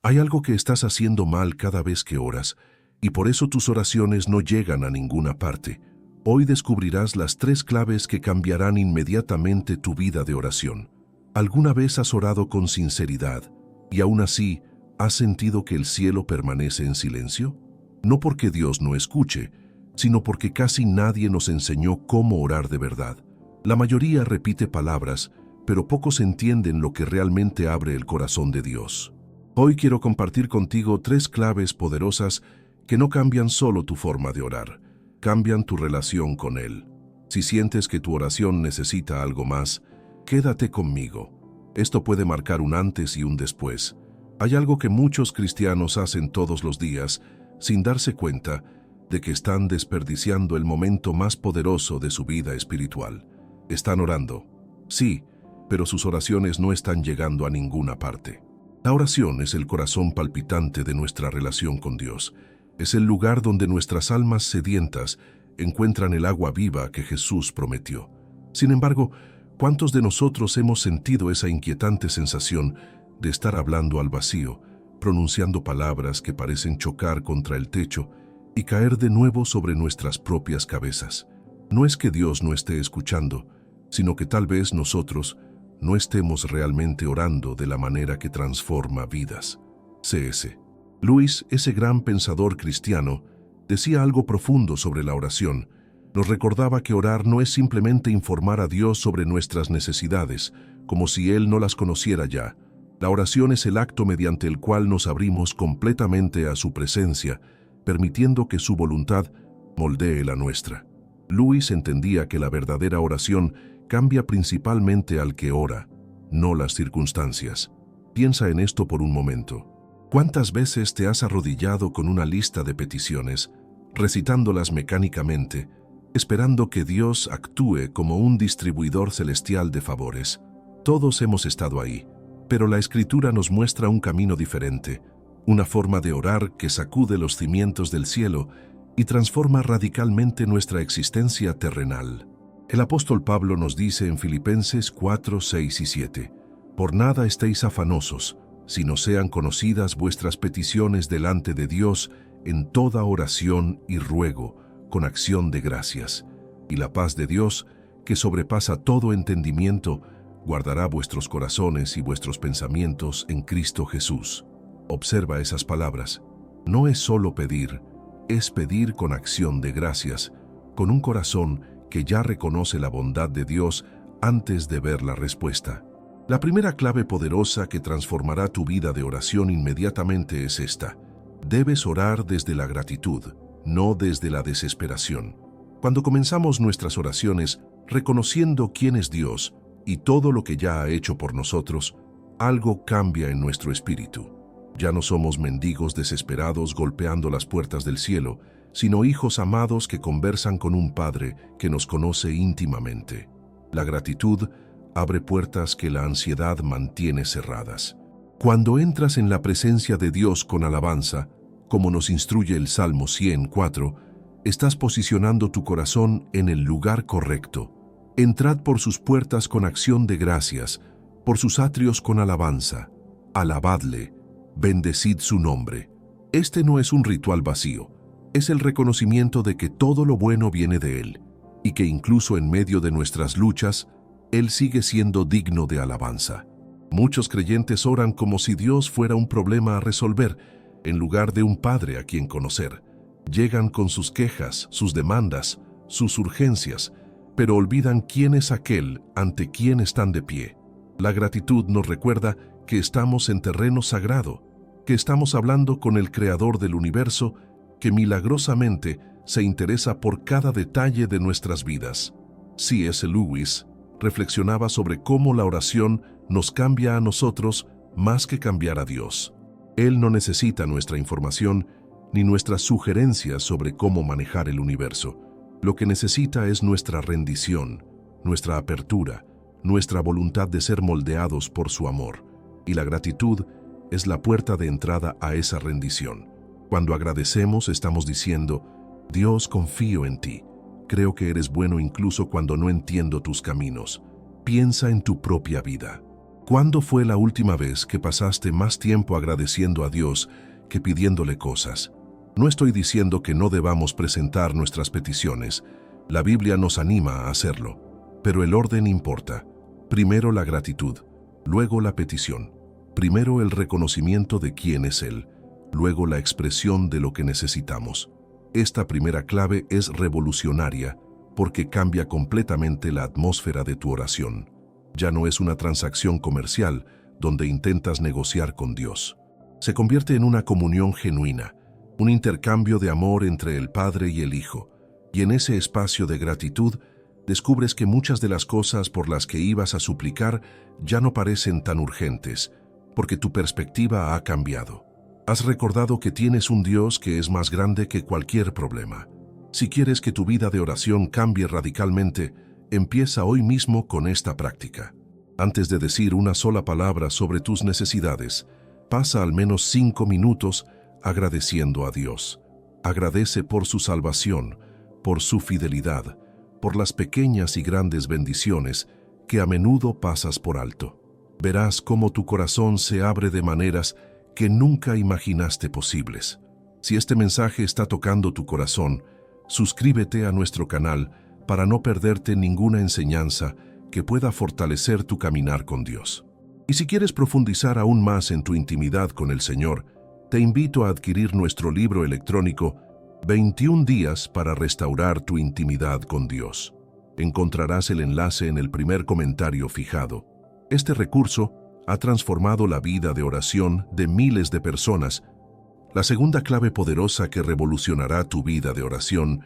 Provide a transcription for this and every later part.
Hay algo que estás haciendo mal cada vez que oras, y por eso tus oraciones no llegan a ninguna parte. Hoy descubrirás las 3 claves que cambiarán inmediatamente tu vida de oración. ¿Alguna vez has orado con sinceridad y aún así has sentido que el cielo permanece en silencio? No porque Dios no escuche, sino porque casi nadie nos enseñó cómo orar de verdad. La mayoría repite palabras, pero pocos entienden lo que realmente abre el corazón de Dios. Hoy quiero compartir contigo 3 claves poderosas que no cambian solo tu forma de orar, cambian tu relación con Él. Si sientes que tu oración necesita algo más, quédate conmigo. Esto puede marcar un antes y un después. Hay algo que muchos cristianos hacen todos los días, sin darse cuenta de que están desperdiciando el momento más poderoso de su vida espiritual. Están orando, sí, pero sus oraciones no están llegando a ninguna parte. La oración es el corazón palpitante de nuestra relación con Dios. Es el lugar donde nuestras almas sedientas encuentran el agua viva que Jesús prometió. Sin embargo, ¿cuántos de nosotros hemos sentido esa inquietante sensación de estar hablando al vacío, pronunciando palabras que parecen chocar contra el techo y caer de nuevo sobre nuestras propias cabezas? No es que Dios no esté escuchando, sino que tal vez nosotros no estemos realmente orando de la manera que transforma vidas. C.S. Lewis, ese gran pensador cristiano, decía algo profundo sobre la oración. Nos recordaba que orar no es simplemente informar a Dios sobre nuestras necesidades, como si Él no las conociera ya. La oración es el acto mediante el cual nos abrimos completamente a su presencia, permitiendo que su voluntad moldee la nuestra. Lewis entendía que la verdadera oración cambia principalmente al que ora, no las circunstancias. Piensa en esto por un momento. ¿Cuántas veces te has arrodillado con una lista de peticiones, recitándolas mecánicamente, esperando que Dios actúe como un distribuidor celestial de favores? Todos hemos estado ahí, pero la Escritura nos muestra un camino diferente, una forma de orar que sacude los cimientos del cielo y transforma radicalmente nuestra existencia terrenal. El apóstol Pablo nos dice en Filipenses 4, 6 y 7, «Por nada estéis afanosos, sino sean conocidas vuestras peticiones delante de Dios en toda oración y ruego, con acción de gracias. Y la paz de Dios, que sobrepasa todo entendimiento, guardará vuestros corazones y vuestros pensamientos en Cristo Jesús». Observa esas palabras. No es solo pedir, es pedir con acción de gracias, con un corazón que ya reconoce la bondad de Dios antes de ver la respuesta. La primera clave poderosa que transformará tu vida de oración inmediatamente es esta. Debes orar desde la gratitud, no desde la desesperación. Cuando comenzamos nuestras oraciones reconociendo quién es Dios y todo lo que ya ha hecho por nosotros, algo cambia en nuestro espíritu. Ya no somos mendigos desesperados golpeando las puertas del cielo, sino hijos amados que conversan con un Padre que nos conoce íntimamente. La gratitud abre puertas que la ansiedad mantiene cerradas. Cuando entras en la presencia de Dios con alabanza, como nos instruye el Salmo 104, estás posicionando tu corazón en el lugar correcto. Entrad por sus puertas con acción de gracias, por sus atrios con alabanza. Alabadle, bendecid su nombre. Este no es un ritual vacío, es el reconocimiento de que todo lo bueno viene de Él, y que incluso en medio de nuestras luchas, Él sigue siendo digno de alabanza. Muchos creyentes oran como si Dios fuera un problema a resolver, en lugar de un Padre a quien conocer. Llegan con sus quejas, sus demandas, sus urgencias, pero olvidan quién es aquel ante quien están de pie. La gratitud nos recuerda que estamos en terreno sagrado, que estamos hablando con el Creador del universo, que milagrosamente se interesa por cada detalle de nuestras vidas. C.S. Lewis reflexionaba sobre cómo la oración nos cambia a nosotros más que cambiar a Dios. Él no necesita nuestra información ni nuestras sugerencias sobre cómo manejar el universo. Lo que necesita es nuestra rendición, nuestra apertura, nuestra voluntad de ser moldeados por su amor. Y la gratitud es la puerta de entrada a esa rendición. Cuando agradecemos, estamos diciendo, Dios, confío en ti. Creo que eres bueno incluso cuando no entiendo tus caminos. Piensa en tu propia vida. ¿Cuándo fue la última vez que pasaste más tiempo agradeciendo a Dios que pidiéndole cosas? No estoy diciendo que no debamos presentar nuestras peticiones. La Biblia nos anima a hacerlo. Pero el orden importa. Primero la gratitud, luego la petición. Primero el reconocimiento de quién es Él, luego la expresión de lo que necesitamos. Esta primera clave es revolucionaria porque cambia completamente la atmósfera de tu oración. Ya no es una transacción comercial donde intentas negociar con Dios. Se convierte en una comunión genuina, un intercambio de amor entre el Padre y el Hijo. Y en ese espacio de gratitud, descubres que muchas de las cosas por las que ibas a suplicar ya no parecen tan urgentes, porque tu perspectiva ha cambiado. Has recordado que tienes un Dios que es más grande que cualquier problema. Si quieres que tu vida de oración cambie radicalmente, empieza hoy mismo con esta práctica. Antes de decir una sola palabra sobre tus necesidades, pasa al menos 5 minutos agradeciendo a Dios. Agradece por su salvación, por su fidelidad, por las pequeñas y grandes bendiciones que a menudo pasas por alto. Verás cómo tu corazón se abre de maneras que nunca imaginaste posibles. Si este mensaje está tocando tu corazón, suscríbete a nuestro canal para no perderte ninguna enseñanza que pueda fortalecer tu caminar con Dios. Y si quieres profundizar aún más en tu intimidad con el Señor, te invito a adquirir nuestro libro electrónico 21 días para restaurar tu intimidad con Dios. Encontrarás el enlace en el primer comentario fijado. Este recurso ha transformado la vida de oración de miles de personas. La segunda clave poderosa que revolucionará tu vida de oración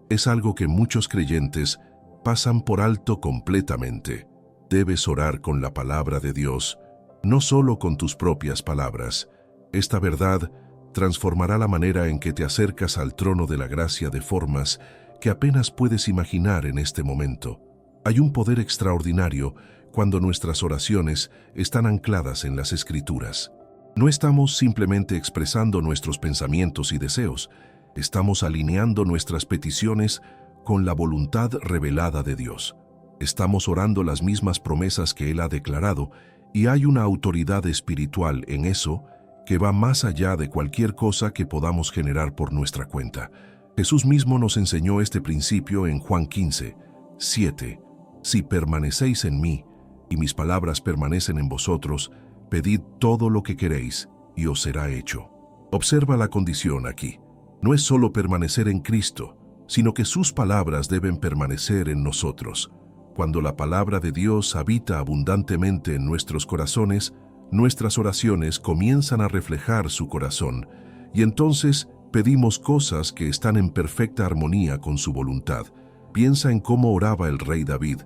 es algo que muchos creyentes pasan por alto completamente. Debes orar con la palabra de Dios, no solo con tus propias palabras. Esta verdad transformará la manera en que te acercas al trono de la gracia de formas que apenas puedes imaginar en este momento. Hay un poder extraordinario cuando nuestras oraciones están ancladas en las Escrituras. No estamos simplemente expresando nuestros pensamientos y deseos, estamos alineando nuestras peticiones con la voluntad revelada de Dios. Estamos orando las mismas promesas que Él ha declarado y hay una autoridad espiritual en eso que va más allá de cualquier cosa que podamos generar por nuestra cuenta. Jesús mismo nos enseñó este principio en Juan 15:7. Si permanecéis en mí y mis palabras permanecen en vosotros, pedid todo lo que queréis y os será hecho. Observa la condición aquí. No es solo permanecer en Cristo, sino que sus palabras deben permanecer en nosotros. Cuando la palabra de Dios habita abundantemente en nuestros corazones, nuestras oraciones comienzan a reflejar su corazón, y entonces pedimos cosas que están en perfecta armonía con su voluntad. Piensa en cómo oraba el rey David.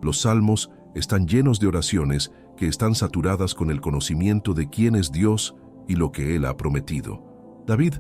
Los salmos están llenos de oraciones que están saturadas con el conocimiento de quién es Dios y lo que Él ha prometido. David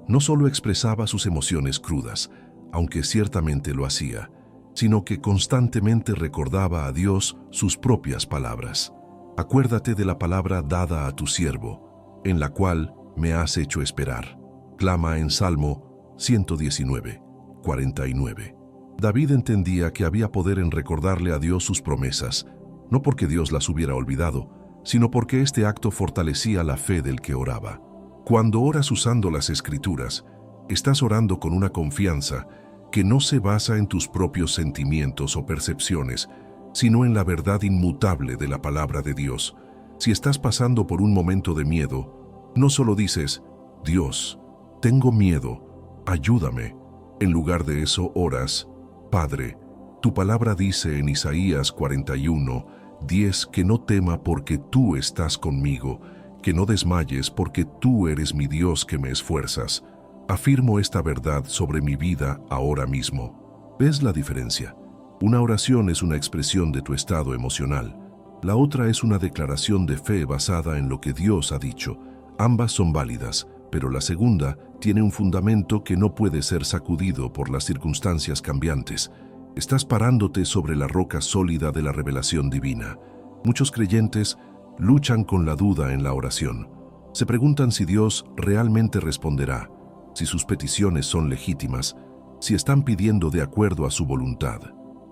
no solo expresaba sus emociones crudas, aunque ciertamente lo hacía, sino que constantemente recordaba a Dios sus propias palabras. Acuérdate de la palabra dada a tu siervo, en la cual me has hecho esperar. Clama en Salmo 119:49. David entendía que había poder en recordarle a Dios sus promesas, no porque Dios las hubiera olvidado, sino porque este acto fortalecía la fe del que oraba. Cuando oras usando las Escrituras, estás orando con una confianza que no se basa en tus propios sentimientos o percepciones, sino en la verdad inmutable de la palabra de Dios. Si estás pasando por un momento de miedo, no solo dices, Dios, tengo miedo, ayúdame. En lugar de eso oras, Padre, tu palabra dice en Isaías 41:10 que no tema porque tú estás conmigo, que no desmayes porque tú eres mi Dios que me esfuerzas. Afirmo esta verdad sobre mi vida ahora mismo. ¿Ves la diferencia? Una oración es una expresión de tu estado emocional. La otra es una declaración de fe basada en lo que Dios ha dicho. Ambas son válidas, pero la segunda tiene un fundamento que no puede ser sacudido por las circunstancias cambiantes. Estás parándote sobre la roca sólida de la revelación divina. Muchos creyentes luchan con la duda en la oración. Se preguntan si Dios realmente responderá, si sus peticiones son legítimas, si están pidiendo de acuerdo a su voluntad.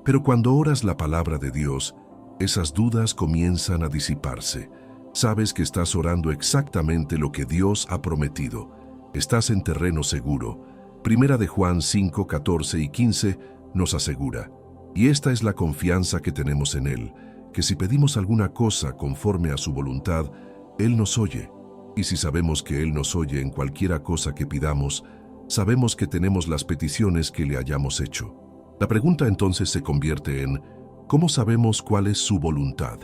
Pero cuando oras la palabra de Dios, Esas dudas comienzan a disiparse. Sabes que estás orando exactamente lo que Dios ha prometido. Estás en terreno seguro. Primera de Juan 5, 14 y 15 nos asegura: y esta es la confianza que tenemos en Él, que si pedimos alguna cosa conforme a su voluntad, Él nos oye. Y si sabemos que Él nos oye en cualquiera cosa que pidamos, sabemos que tenemos las peticiones que le hayamos hecho. La pregunta entonces se convierte en: ¿cómo sabemos cuál es su voluntad?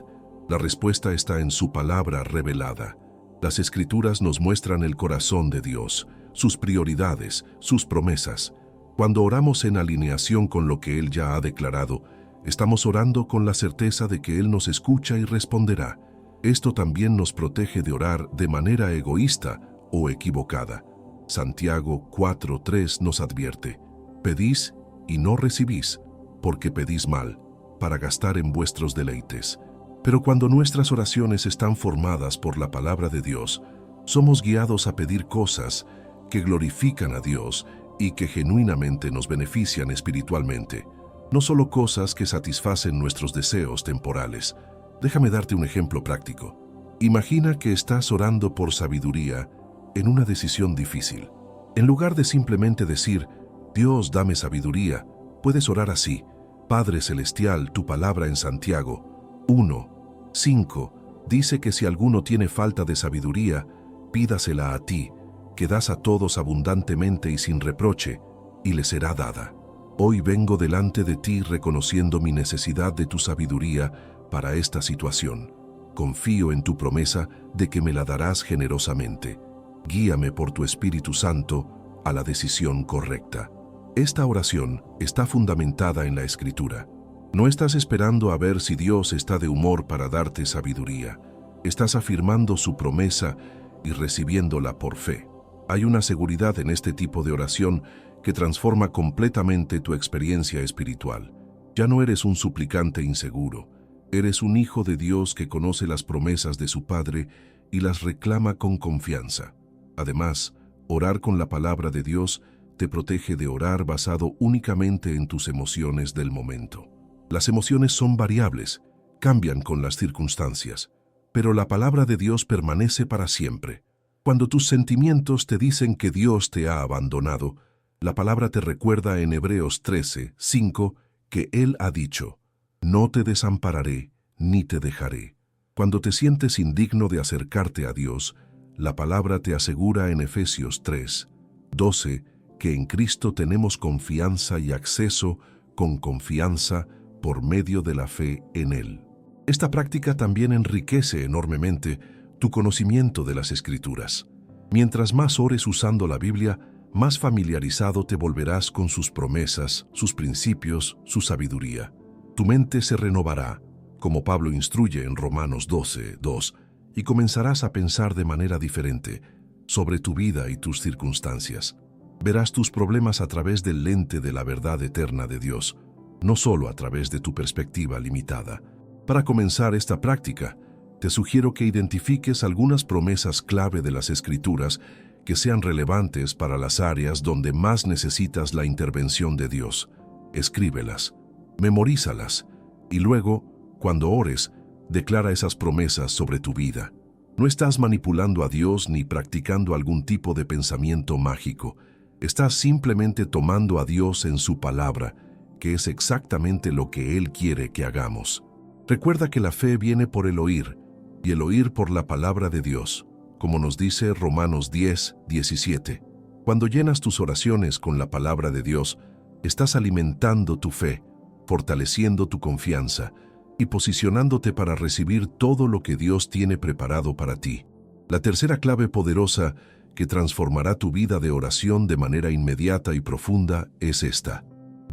La respuesta está en su palabra revelada. Las Escrituras nos muestran el corazón de Dios, sus prioridades, sus promesas. Cuando oramos en alineación con lo que Él ya ha declarado, estamos orando con la certeza de que Él nos escucha y responderá. Esto también nos protege de orar de manera egoísta o equivocada. Santiago 4:3 nos advierte: pedís y no recibís, porque pedís mal, para gastar en vuestros deleites. Pero cuando nuestras oraciones están formadas por la palabra de Dios, somos guiados a pedir cosas que glorifican a Dios y que genuinamente nos benefician espiritualmente, no solo cosas que satisfacen nuestros deseos temporales. Déjame darte un ejemplo práctico. Imagina que estás orando por sabiduría en una decisión difícil. En lugar de simplemente decir: Dios, dame sabiduría, puedes orar así: Padre Celestial, tu palabra en Santiago 1:5 dice que si alguno tiene falta de sabiduría, pídasela a ti, que das a todos abundantemente y sin reproche, y le será dada. Hoy vengo delante de ti reconociendo mi necesidad de tu sabiduría para esta situación. Confío en tu promesa de que me la darás generosamente. Guíame por tu Espíritu Santo a la decisión correcta. Esta oración está fundamentada en la Escritura. No estás esperando a ver si Dios está de humor para darte sabiduría. Estás afirmando su promesa y recibiéndola por fe. Hay una seguridad en este tipo de oración que transforma completamente tu experiencia espiritual. Ya no eres un suplicante inseguro. Eres un hijo de Dios que conoce las promesas de su Padre y las reclama con confianza. Además, orar con la palabra de Dios te protege de orar basado únicamente en tus emociones del momento. Las emociones son variables, cambian con las circunstancias, pero la palabra de Dios permanece para siempre. Cuando tus sentimientos te dicen que Dios te ha abandonado, la palabra te recuerda en Hebreos 13:5 que Él ha dicho: no te desampararé ni te dejaré. Cuando te sientes indigno de acercarte a Dios, la palabra te asegura en Efesios 3:12 que en Cristo tenemos confianza y acceso con confianza por medio de la fe en Él. Esta práctica también enriquece enormemente tu conocimiento de las Escrituras. Mientras más ores usando la Biblia, más familiarizado te volverás con sus promesas, sus principios, su sabiduría. Tu mente se renovará, como Pablo instruye en Romanos 12:2, y comenzarás a pensar de manera diferente sobre tu vida y tus circunstancias. Verás tus problemas a través del lente de la verdad eterna de Dios, no solo a través de tu perspectiva limitada. Para comenzar esta práctica, te sugiero que identifiques algunas promesas clave de las Escrituras que sean relevantes para las áreas donde más necesitas la intervención de Dios. Escríbelas, memorízalas y luego, cuando ores, declara esas promesas sobre tu vida. No estás manipulando a Dios ni practicando algún tipo de pensamiento mágico. Estás simplemente tomando a Dios en su palabra, que es exactamente lo que Él quiere que hagamos. Recuerda que la fe viene por el oír, y el oír por la palabra de Dios, como nos dice Romanos 10:17. Cuando llenas tus oraciones con la palabra de Dios, estás alimentando tu fe, fortaleciendo tu confianza y posicionándote para recibir todo lo que Dios tiene preparado para ti. La tercera clave poderosa que transformará tu vida de oración de manera inmediata y profunda es esta: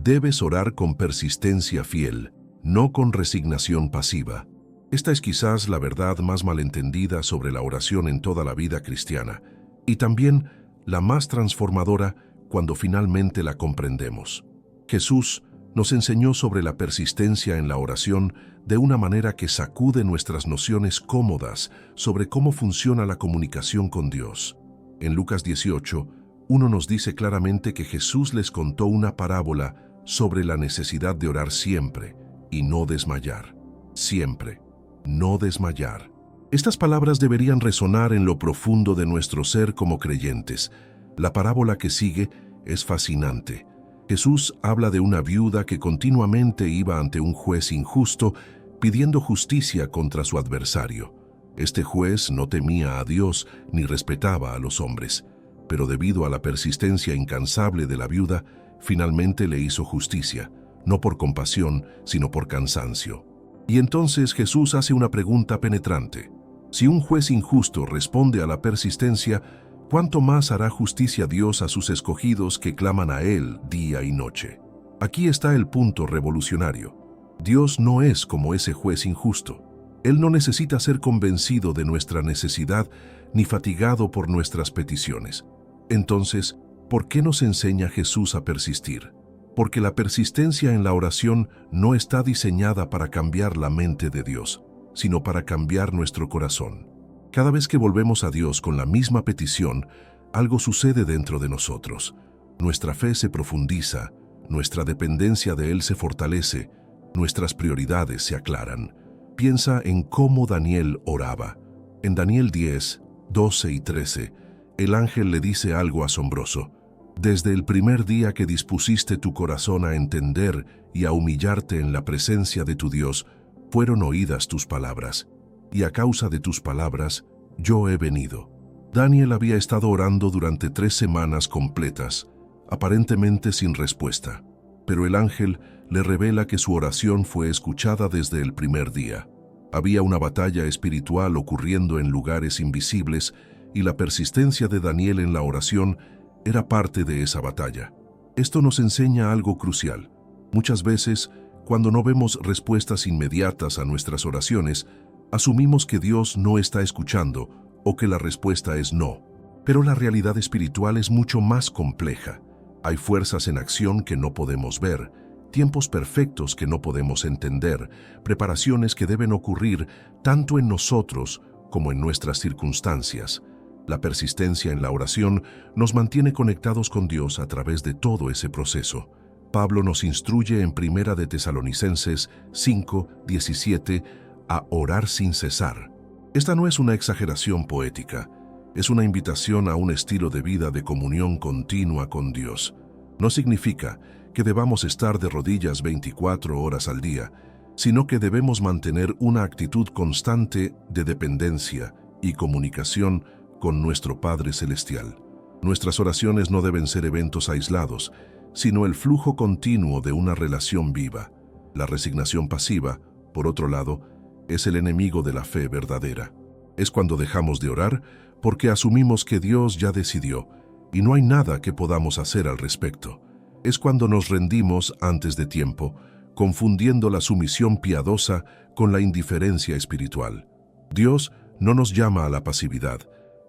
debes orar con persistencia fiel, no con resignación pasiva. Esta es quizás la verdad más malentendida sobre la oración en toda la vida cristiana, y también la más transformadora cuando finalmente la comprendemos. Jesús nos enseñó sobre la persistencia en la oración de una manera que sacude nuestras nociones cómodas sobre cómo funciona la comunicación con Dios. En Lucas 18:1 nos dice claramente que Jesús les contó una parábola sobre la necesidad de orar siempre y no desmayar. siempre, no desmayar. Estas palabras deberían resonar en lo profundo de nuestro ser como creyentes. La parábola que sigue es fascinante. Jesús habla de una viuda que continuamente iba ante un juez injusto pidiendo justicia contra su adversario. Este juez no temía a Dios ni respetaba a los hombres, pero debido a la persistencia incansable de la viuda, finalmente le hizo justicia, no por compasión, sino por cansancio. Y entonces Jesús hace una pregunta penetrante. Si un juez injusto responde a la persistencia, ¿cuánto más hará justicia Dios a sus escogidos que claman a Él día y noche? Aquí está el punto revolucionario. Dios no es como ese juez injusto. Él no necesita ser convencido de nuestra necesidad ni fatigado por nuestras peticiones. Entonces, ¿por qué nos enseña Jesús a persistir? Porque la persistencia en la oración no está diseñada para cambiar la mente de Dios, sino para cambiar nuestro corazón. Cada vez que volvemos a Dios con la misma petición, algo sucede dentro de nosotros. Nuestra fe se profundiza, nuestra dependencia de Él se fortalece, nuestras prioridades se aclaran. Piensa en cómo Daniel oraba. En Daniel 10, 12 y 13, el ángel le dice algo asombroso. Desde el primer día que dispusiste tu corazón a entender y a humillarte en la presencia de tu Dios, fueron oídas tus palabras, y a causa de tus palabras, yo he venido. Daniel había estado orando durante 3 semanas completas, aparentemente sin respuesta, pero el ángel le revela que su oración fue escuchada desde el primer día. Había una batalla espiritual ocurriendo en lugares invisibles, y la persistencia de Daniel en la oración era parte de esa batalla. Esto nos enseña algo crucial. Muchas veces, cuando no vemos respuestas inmediatas a nuestras oraciones, asumimos que Dios no está escuchando o que la respuesta es no. Pero la realidad espiritual es mucho más compleja. Hay fuerzas en acción que no podemos ver, tiempos perfectos que no podemos entender, preparaciones que deben ocurrir tanto en nosotros como en nuestras circunstancias. La persistencia en la oración nos mantiene conectados con Dios a través de todo ese proceso. Pablo nos instruye en 1 de Tesalonicenses 5, 17 a orar sin cesar. Esta no es una exageración poética, es una invitación a un estilo de vida de comunión continua con Dios. No significa que debamos estar de rodillas 24 horas al día, sino que debemos mantener una actitud constante de dependencia y comunicación con nuestro Padre Celestial. Nuestras oraciones no deben ser eventos aislados, sino el flujo continuo de una relación viva. La resignación pasiva, por otro lado, es el enemigo de la fe verdadera. Es cuando dejamos de orar porque asumimos que Dios ya decidió y no hay nada que podamos hacer al respecto. Es cuando nos rendimos antes de tiempo, confundiendo la sumisión piadosa con la indiferencia espiritual. Dios no nos llama a la pasividad,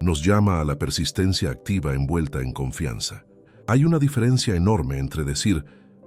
nos llama a la persistencia activa envuelta en confianza. Hay una diferencia enorme entre decir,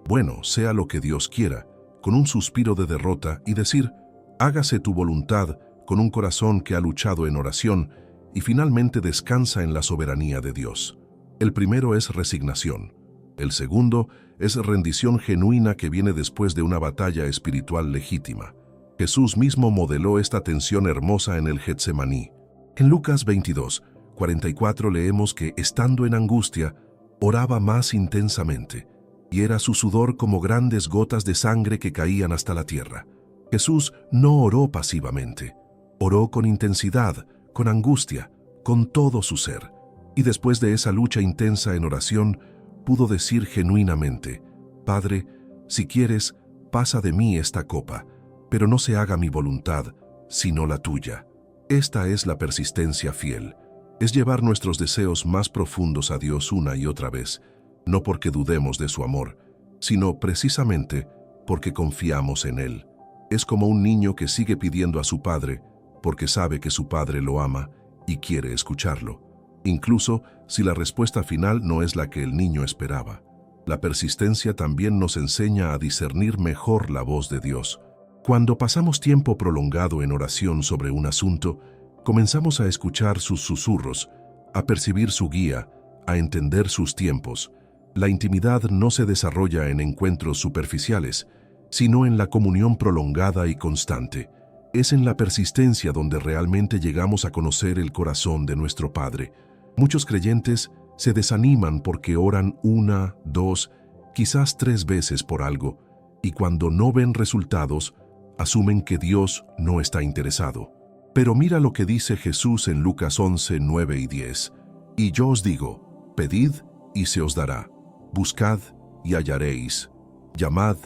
bueno, sea lo que Dios quiera, con un suspiro de derrota, y decir, hágase tu voluntad, con un corazón que ha luchado en oración y finalmente descansa en la soberanía de Dios. El primero es resignación. El segundo es rendición genuina que viene después de una batalla espiritual legítima. Jesús mismo modeló esta tensión hermosa en el Getsemaní. En Lucas 22, 44 leemos que, estando en angustia, oraba más intensamente, y era su sudor como grandes gotas de sangre que caían hasta la tierra. Jesús no oró pasivamente, oró con intensidad, con angustia, con todo su ser. Y después de esa lucha intensa en oración, pudo decir genuinamente, Padre, si quieres, pasa de mí esta copa, pero no se haga mi voluntad, sino la tuya. Esta es la persistencia fiel. Es llevar nuestros deseos más profundos a Dios una y otra vez, no porque dudemos de su amor, sino precisamente porque confiamos en Él. Es como un niño que sigue pidiendo a su padre, porque sabe que su padre lo ama y quiere escucharlo, incluso si la respuesta final no es la que el niño esperaba. La persistencia también nos enseña a discernir mejor la voz de Dios. Cuando pasamos tiempo prolongado en oración sobre un asunto, comenzamos a escuchar sus susurros, a percibir su guía, a entender sus tiempos. La intimidad no se desarrolla en encuentros superficiales, sino en la comunión prolongada y constante. Es en la persistencia donde realmente llegamos a conocer el corazón de nuestro Padre. Muchos creyentes se desaniman porque oran 1, 2, quizás 3 veces por algo, y cuando no ven resultados, asumen que Dios no está interesado. Pero mira lo que dice Jesús en Lucas 11, 9 y 10. Y yo os digo, pedid y se os dará, buscad y hallaréis, llamad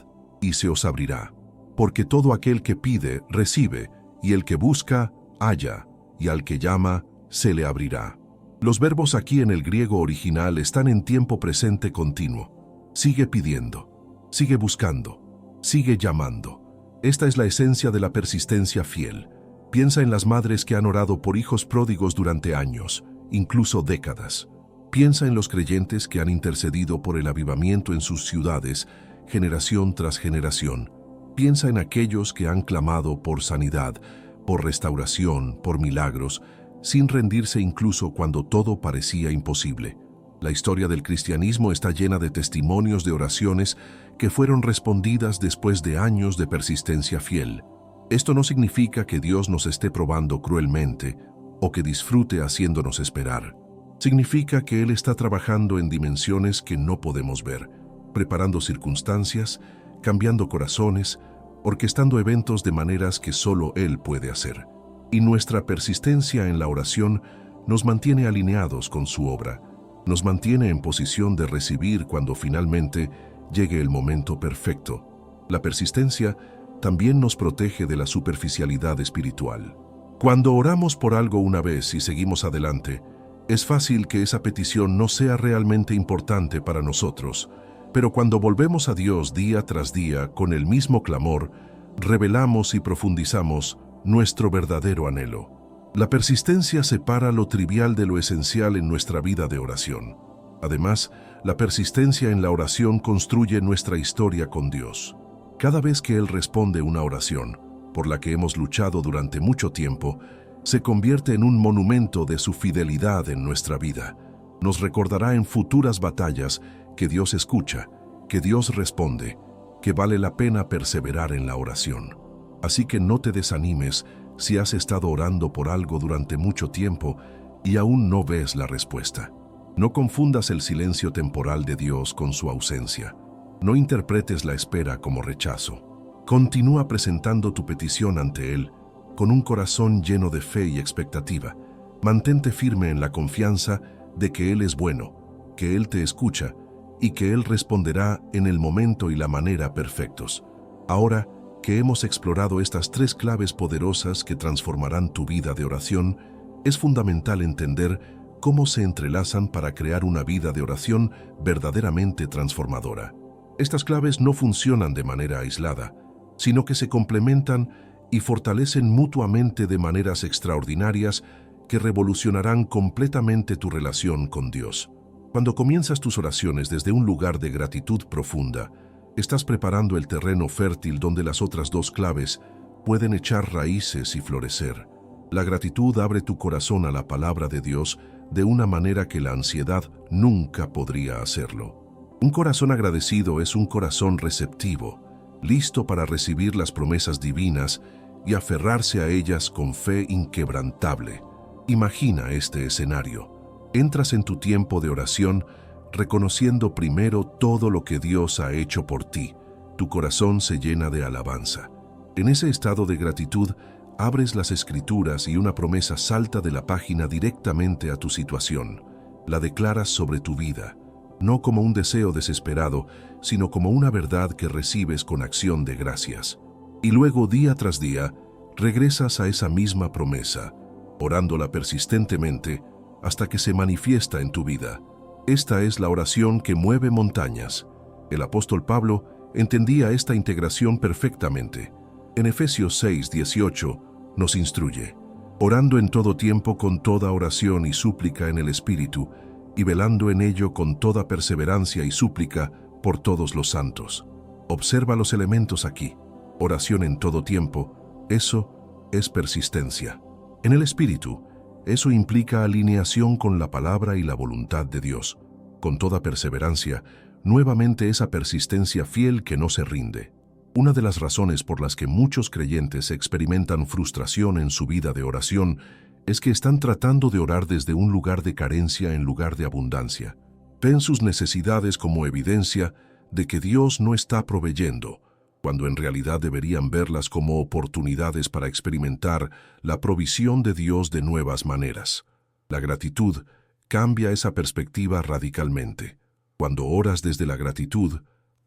y se os abrirá. Porque todo aquel que pide, recibe, y el que busca, halla, y al que llama, se le abrirá. Los verbos aquí en el griego original están en tiempo presente continuo. Sigue pidiendo, sigue buscando, sigue llamando. Esta es la esencia de la persistencia fiel. Piensa en las madres que han orado por hijos pródigos durante años, incluso décadas. Piensa en los creyentes que han intercedido por el avivamiento en sus ciudades, generación tras generación. Piensa en aquellos que han clamado por sanidad, por restauración, por milagros, sin rendirse incluso cuando todo parecía imposible. La historia del cristianismo está llena de testimonios de oraciones que fueron respondidas después de años de persistencia fiel. Esto no significa que Dios nos esté probando cruelmente o que disfrute haciéndonos esperar. Significa que Él está trabajando en dimensiones que no podemos ver, preparando circunstancias, cambiando corazones, orquestando eventos de maneras que solo Él puede hacer. Y nuestra persistencia en la oración nos mantiene alineados con su obra, nos mantiene en posición de recibir cuando finalmente llegue el momento perfecto. La persistencia también nos protege de la superficialidad espiritual. Cuando oramos por algo una vez y seguimos adelante, es fácil que esa petición no sea realmente importante para nosotros, pero cuando volvemos a Dios día tras día con el mismo clamor, revelamos y profundizamos nuestro verdadero anhelo. La persistencia separa lo trivial de lo esencial en nuestra vida de oración. Además, la persistencia en la oración construye nuestra historia con Dios. Cada vez que Él responde una oración, por la que hemos luchado durante mucho tiempo, se convierte en un monumento de su fidelidad en nuestra vida. Nos recordará en futuras batallas que Dios escucha, que Dios responde, que vale la pena perseverar en la oración. Así que no te desanimes si has estado orando por algo durante mucho tiempo y aún no ves la respuesta. No confundas el silencio temporal de Dios con su ausencia. No interpretes la espera como rechazo. Continúa presentando tu petición ante Él con un corazón lleno de fe y expectativa. Mantente firme en la confianza de que Él es bueno, que Él te escucha y que Él responderá en el momento y la manera perfectos. Ahora que hemos explorado estas 3 claves poderosas que transformarán tu vida de oración, es fundamental entender cómo se entrelazan para crear una vida de oración verdaderamente transformadora. Estas claves no funcionan de manera aislada, sino que se complementan y fortalecen mutuamente de maneras extraordinarias que revolucionarán completamente tu relación con Dios. Cuando comienzas tus oraciones desde un lugar de gratitud profunda, estás preparando el terreno fértil donde las otras 2 claves pueden echar raíces y florecer. La gratitud abre tu corazón a la palabra de Dios de una manera que la ansiedad nunca podría hacerlo. Un corazón agradecido es un corazón receptivo, listo para recibir las promesas divinas y aferrarse a ellas con fe inquebrantable. Imagina este escenario. Entras en tu tiempo de oración reconociendo primero todo lo que Dios ha hecho por ti. Tu corazón se llena de alabanza. En ese estado de gratitud, abres las Escrituras y una promesa salta de la página directamente a tu situación. La declaras sobre tu vida, no como un deseo desesperado, sino como una verdad que recibes con acción de gracias. Y luego, día tras día, regresas a esa misma promesa, orándola persistentemente hasta que se manifiesta en tu vida. Esta es la oración que mueve montañas. El apóstol Pablo entendía esta integración perfectamente. En Efesios 6:18 nos instruye: orando en todo tiempo con toda oración y súplica en el Espíritu, y velando en ello con toda perseverancia y súplica por todos los santos. Observa los elementos aquí. Oración en todo tiempo, eso es persistencia. En el Espíritu, eso implica alineación con la palabra y la voluntad de Dios. Con toda perseverancia, nuevamente esa persistencia fiel que no se rinde. Una de las razones por las que muchos creyentes experimentan frustración en su vida de oración es que están tratando de orar desde un lugar de carencia en lugar de abundancia. Ven sus necesidades como evidencia de que Dios no está proveyendo, cuando en realidad deberían verlas como oportunidades para experimentar la provisión de Dios de nuevas maneras. La gratitud cambia esa perspectiva radicalmente. Cuando oras desde la gratitud,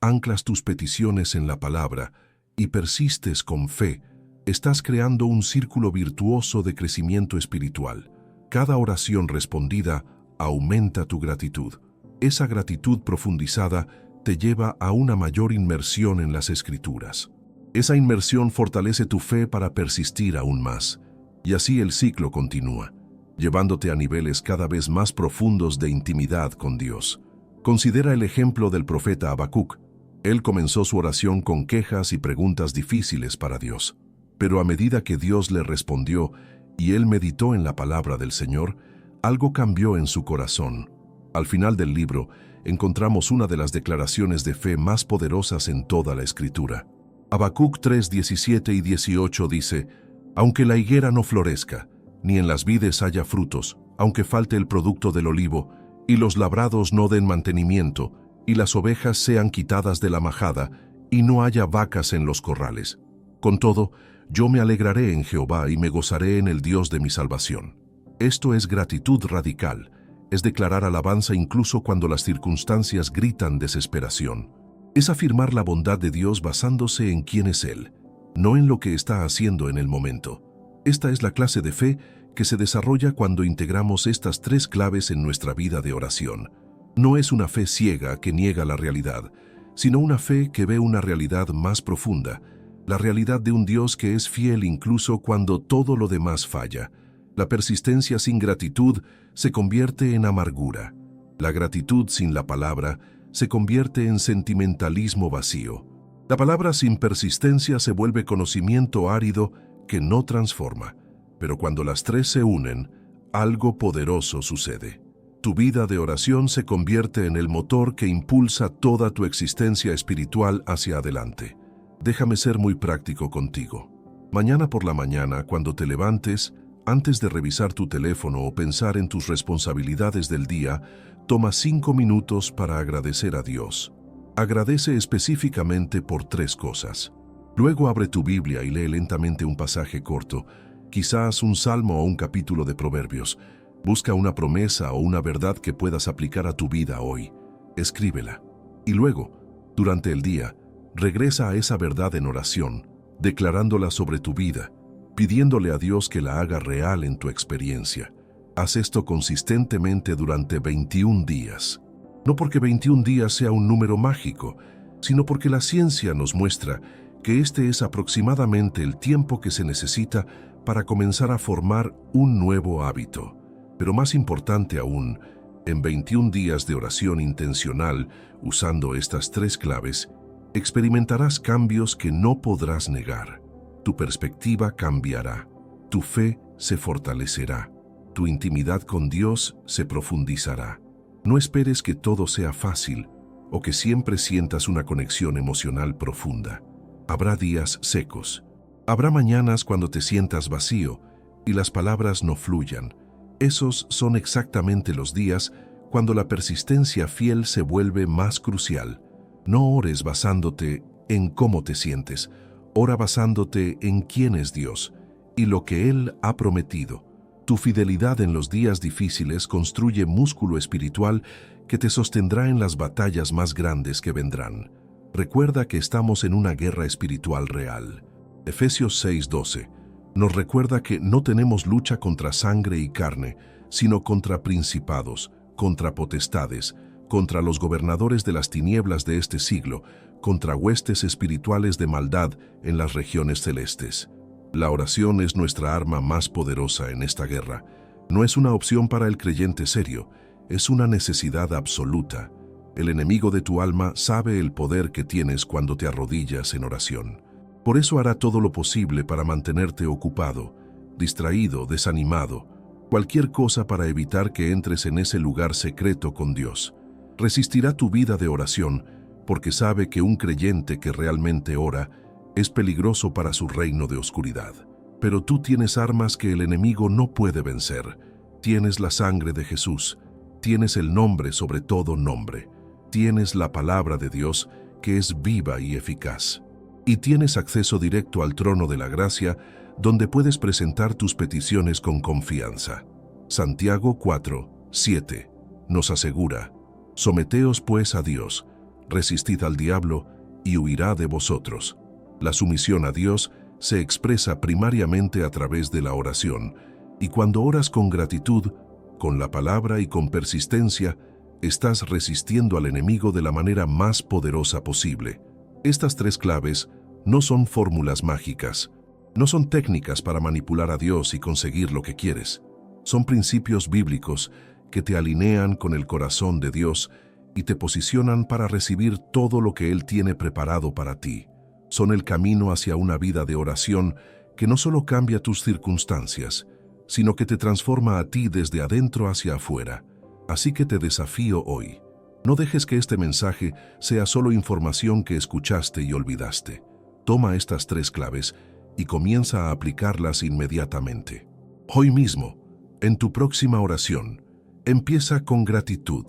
anclas tus peticiones en la palabra y persistes con fe, estás creando un círculo virtuoso de crecimiento espiritual. Cada oración respondida aumenta tu gratitud. Esa gratitud profundizada te lleva a una mayor inmersión en las Escrituras. Esa inmersión fortalece tu fe para persistir aún más, y así el ciclo continúa, llevándote a niveles cada vez más profundos de intimidad con Dios. Considera el ejemplo del profeta Habacuc. Él comenzó su oración con quejas y preguntas difíciles para Dios. Pero a medida que Dios le respondió y él meditó en la palabra del Señor, algo cambió en su corazón. Al final del libro, encontramos una de las declaraciones de fe más poderosas en toda la Escritura. Habacuc 3:17 y 18 dice: «Aunque la higuera no florezca, ni en las vides haya frutos, aunque falte el producto del olivo, y los labrados no den mantenimiento, y las ovejas sean quitadas de la majada, y no haya vacas en los corrales. Con todo, yo me alegraré en Jehová y me gozaré en el Dios de mi salvación». Esto es gratitud radical, es declarar alabanza incluso cuando las circunstancias gritan desesperación. Es afirmar la bondad de Dios basándose en quién es Él, no en lo que está haciendo en el momento. Esta es la clase de fe que se desarrolla cuando integramos estas tres claves en nuestra vida de oración. No es una fe ciega que niega la realidad, sino una fe que ve una realidad más profunda, la realidad de un Dios que es fiel incluso cuando todo lo demás falla. La persistencia sin gratitud se convierte en amargura. La gratitud sin la palabra se convierte en sentimentalismo vacío. La palabra sin persistencia se vuelve conocimiento árido que no transforma. Pero cuando las tres se unen, algo poderoso sucede. Tu vida de oración se convierte en el motor que impulsa toda tu existencia espiritual hacia adelante. Déjame ser muy práctico contigo. Mañana por la mañana, cuando te levantes, antes de revisar tu teléfono o pensar en tus responsabilidades del día, toma 5 minutos para agradecer a Dios. Agradece específicamente por 3 cosas. Luego abre tu Biblia y lee lentamente un pasaje corto, quizás un salmo o un capítulo de Proverbios. Busca una promesa o una verdad que puedas aplicar a tu vida hoy. Escríbela. Y luego, durante el día, regresa a esa verdad en oración, declarándola sobre tu vida, pidiéndole a Dios que la haga real en tu experiencia. Haz esto consistentemente durante 21 días. No porque 21 días sea un número mágico, sino porque la ciencia nos muestra que este es aproximadamente el tiempo que se necesita para comenzar a formar un nuevo hábito. Pero más importante aún, en 21 días de oración intencional, usando estas 3 claves, experimentarás cambios que no podrás negar. Tu perspectiva cambiará, tu fe se fortalecerá, tu intimidad con Dios se profundizará. No esperes que todo sea fácil o que siempre sientas una conexión emocional profunda. Habrá días secos, habrá mañanas cuando te sientas vacío y las palabras no fluyan. Esos son exactamente los días cuando la persistencia fiel se vuelve más crucial. No ores basándote en cómo te sientes, ora basándote en quién es Dios y lo que Él ha prometido. Tu fidelidad en los días difíciles construye músculo espiritual que te sostendrá en las batallas más grandes que vendrán. Recuerda que estamos en una guerra espiritual real. Efesios 6:12 nos recuerda que no tenemos lucha contra sangre y carne, sino contra principados, contra potestades, contra los gobernadores de las tinieblas de este siglo, contra huestes espirituales de maldad en las regiones celestes. La oración es nuestra arma más poderosa en esta guerra. No es una opción para el creyente serio, es una necesidad absoluta. El enemigo de tu alma sabe el poder que tienes cuando te arrodillas en oración. Por eso hará todo lo posible para mantenerte ocupado, distraído, desanimado, cualquier cosa para evitar que entres en ese lugar secreto con Dios. Resistirá tu vida de oración, porque sabe que un creyente que realmente ora es peligroso para su reino de oscuridad. Pero tú tienes armas que el enemigo no puede vencer. Tienes la sangre de Jesús, tienes el nombre sobre todo nombre, tienes la palabra de Dios que es viva y eficaz. Y tienes acceso directo al trono de la gracia, donde puedes presentar tus peticiones con confianza. Santiago 4:7 nos asegura: someteos pues a Dios, resistid al diablo y huirá de vosotros. La sumisión a Dios se expresa primariamente a través de la oración, y cuando oras con gratitud, con la palabra y con persistencia, estás resistiendo al enemigo de la manera más poderosa posible. Estas tres claves no son fórmulas mágicas, no son técnicas para manipular a Dios y conseguir lo que quieres. Son principios bíblicos que te alinean con el corazón de Dios y te posicionan para recibir todo lo que Él tiene preparado para ti. Son el camino hacia una vida de oración que no solo cambia tus circunstancias, sino que te transforma a ti desde adentro hacia afuera. Así que te desafío hoy. No dejes que este mensaje sea solo información que escuchaste y olvidaste. Toma estas tres claves y comienza a aplicarlas inmediatamente. Hoy mismo, en tu próxima oración, empieza con gratitud,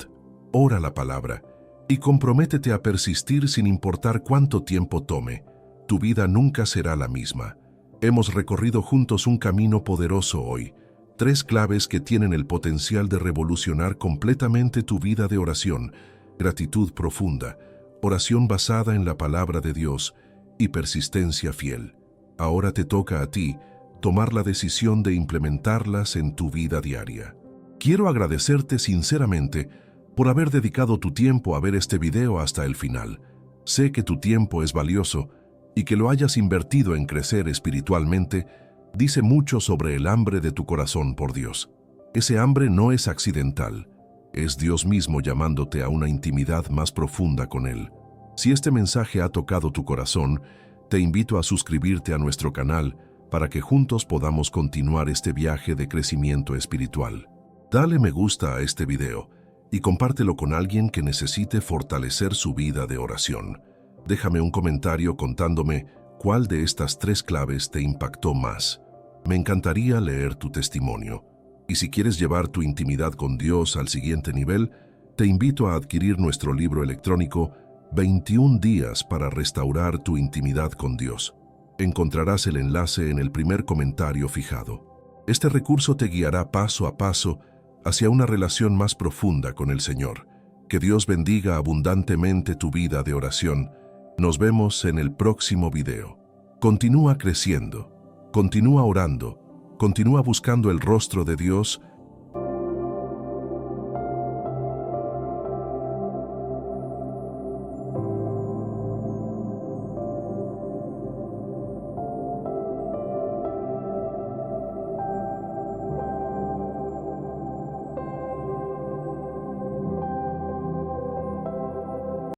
ora la palabra y comprométete a persistir sin importar cuánto tiempo tome. Tu vida nunca será la misma. Hemos recorrido juntos un camino poderoso hoy. Tres claves que tienen el potencial de revolucionar completamente tu vida de oración: gratitud profunda, oración basada en la palabra de Dios y persistencia fiel. Ahora te toca a ti tomar la decisión de implementarlas en tu vida diaria. Quiero agradecerte sinceramente por haber dedicado tu tiempo a ver este video hasta el final. Sé que tu tiempo es valioso y que lo hayas invertido en crecer espiritualmente dice mucho sobre el hambre de tu corazón por Dios. Ese hambre no es accidental, es Dios mismo llamándote a una intimidad más profunda con Él. Si este mensaje ha tocado tu corazón, te invito a suscribirte a nuestro canal para que juntos podamos continuar este viaje de crecimiento espiritual. Dale me gusta a este video y compártelo con alguien que necesite fortalecer su vida de oración. Déjame un comentario contándome cuál de estas tres claves te impactó más. Me encantaría leer tu testimonio. Y si quieres llevar tu intimidad con Dios al siguiente nivel, te invito a adquirir nuestro libro electrónico 21 días para restaurar tu intimidad con Dios. Encontrarás el enlace en el primer comentario fijado. Este recurso te guiará paso a paso hacia una relación más profunda con el Señor. Que Dios bendiga abundantemente tu vida de oración. Nos vemos en el próximo video. Continúa creciendo, continúa orando, continúa buscando el rostro de Dios